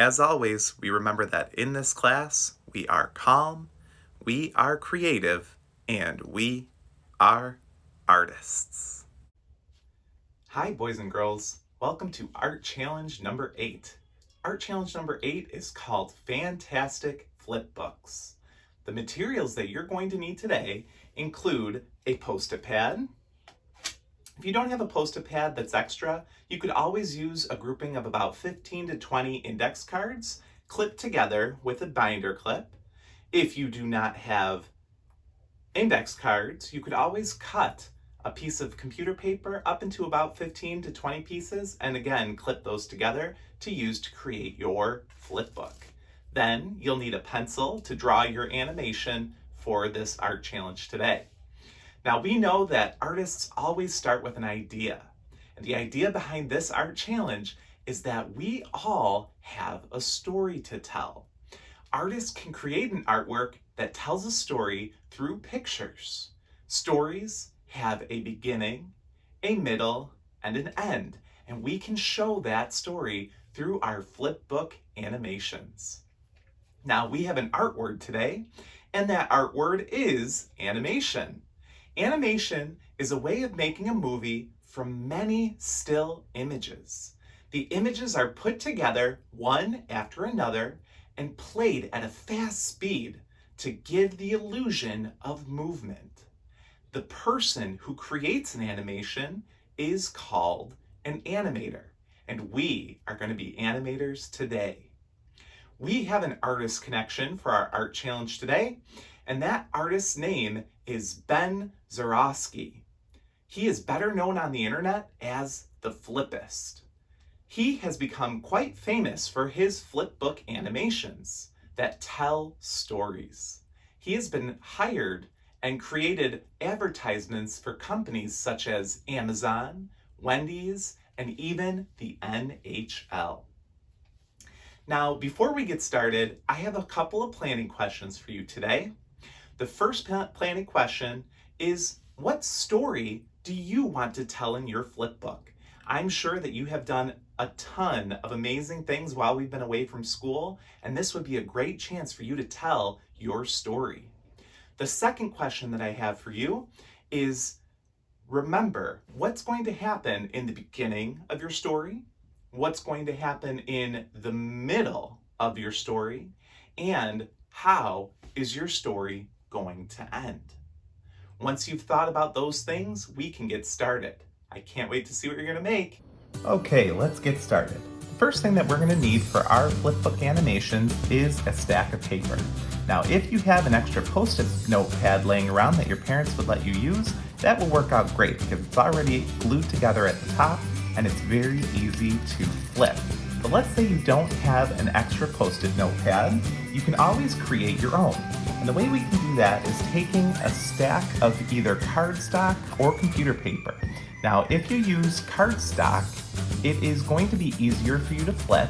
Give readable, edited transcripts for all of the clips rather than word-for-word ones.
As always, we remember that in this class, we are calm, we are creative, and we are artists. Hi, boys and girls. Welcome to Art Challenge number 8. Art Challenge number 8 is called Fantastic Flipbooks. The materials that you're going to need today include a Post-it pad. If you don't have a Post-it pad that's extra, you could always use a grouping of about 15 to 20 index cards clipped together with a binder clip. If you do not have index cards, you could always cut a piece of computer paper up into about 15 to 20 pieces and again clip those together to use to create your flipbook. Then you'll need a pencil to draw your animation for this art challenge today. Now we know that artists always start with an idea. And the idea behind this art challenge is that we all have a story to tell. Artists can create an artwork that tells a story through pictures. Stories have a beginning, a middle, and an end. And we can show that story through our flipbook animations. Now we have an art word today, and that art word is animation. Animation is a way of making a movie from many still images. The images are put together one after another and played at a fast speed to give the illusion of movement. The person who creates an animation is called an animator, and we are going to be animators today. We have an artist connection for our art challenge today, and that artist's name is Ben Zurawski. He is better known on the internet as the Flippist. He has become quite famous for his flipbook animations that tell stories. He has been hired and created advertisements for companies such as Amazon, Wendy's, and even the NHL. Now, before we get started, I have a couple of planning questions for you today. The first planning question is, what story do you want to tell in your flipbook? I'm sure that you have done a ton of amazing things while we've been away from school, and this would be a great chance for you to tell your story. The second question that I have for you is, remember what's going to happen in the beginning of your story, what's going to happen in the middle of your story, and how is your story going to end? Once you've thought about those things, we can get started. I can't wait to see what you're going to make. Okay, let's get started. The first thing that we're going to need for our flipbook animations is a stack of paper. Now, if you have an extra Post-it notepad laying around that your parents would let you use, that will work out great because it's already glued together at the top and it's very easy to flip. But let's say you don't have an extra Post-it notepad, you can always create your own. And the way we can do that is taking a stack of either cardstock or computer paper. Now, if you use cardstock, it is going to be easier for you to flip,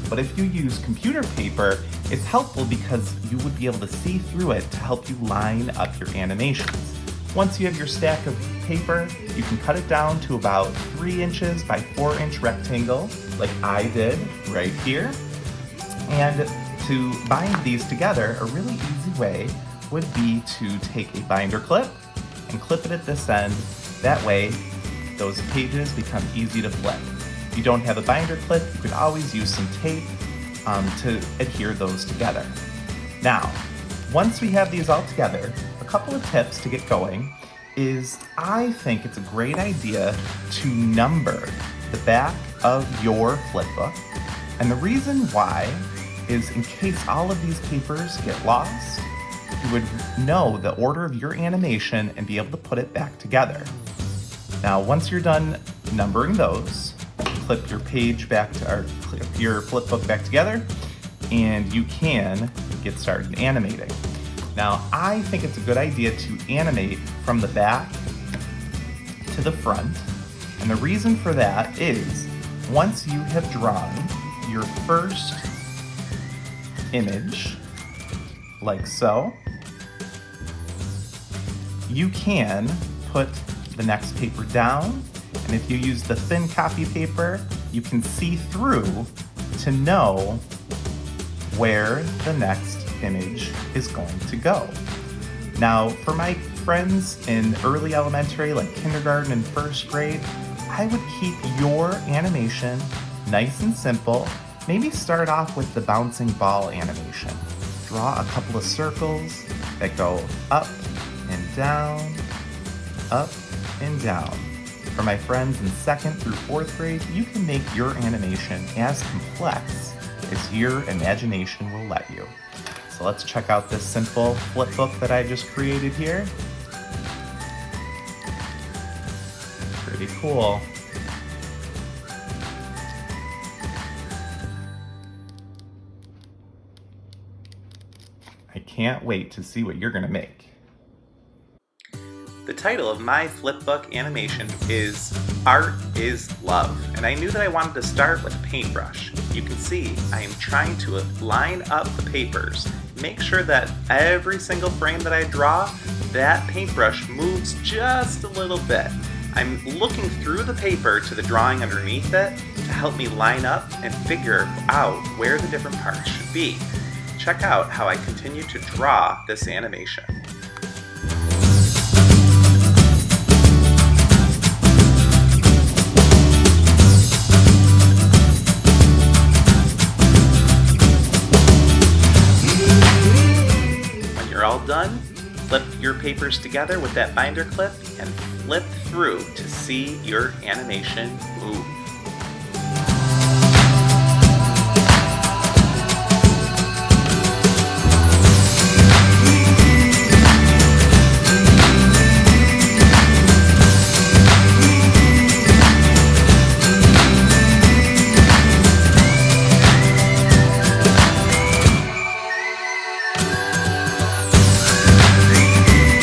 but if you use computer paper, it's helpful because you would be able to see through it to help you line up your animations. Once you have your stack of paper, you can cut it down to about 3 inches by 4 inch rectangle, like I did right here. And to bind these together, a really easy way would be to take a binder clip and clip it at this end. That way, those pages become easy to flip. If you don't have a binder clip, you could always use some tape to adhere those together. Now, once we have these all together, a couple of tips to get going is I think it's a great idea to number the back of your flipbook. And the reason why is in case all of these papers get lost, you would know the order of your animation and be able to put it back together. Now, once you're done numbering those, clip your page back to, or clip your flipbook back together, and you can get started animating. Now, I think it's a good idea to animate from the back to the front, and the reason for that is once you have drawn your first image, like so, you can put the next paper down, and if you use the thin copy paper, you can see through to know where the next image is going to go. Now, for my friends in early elementary, like kindergarten and first grade, I would keep your animation nice and simple. Maybe start off with the bouncing ball animation. Draw a couple of circles that go up and down, up and down. For my friends in 2nd through 4th grade, you can make your animation as complex as your imagination will let you. So let's check out this simple flip book that I just created here. Pretty cool. I can't wait to see what you're gonna make. The title of my flipbook animation is Art is Love, and I knew that I wanted to start with a paintbrush. You can see I am trying to line up the papers, make sure that every single frame that I draw, that paintbrush moves just a little bit. I'm looking through the paper to the drawing underneath it to help me line up and figure out where the different parts should be. Check out how I continue to draw this animation. When you're all done, flip your papers together with that binder clip and flip through to see your animation move.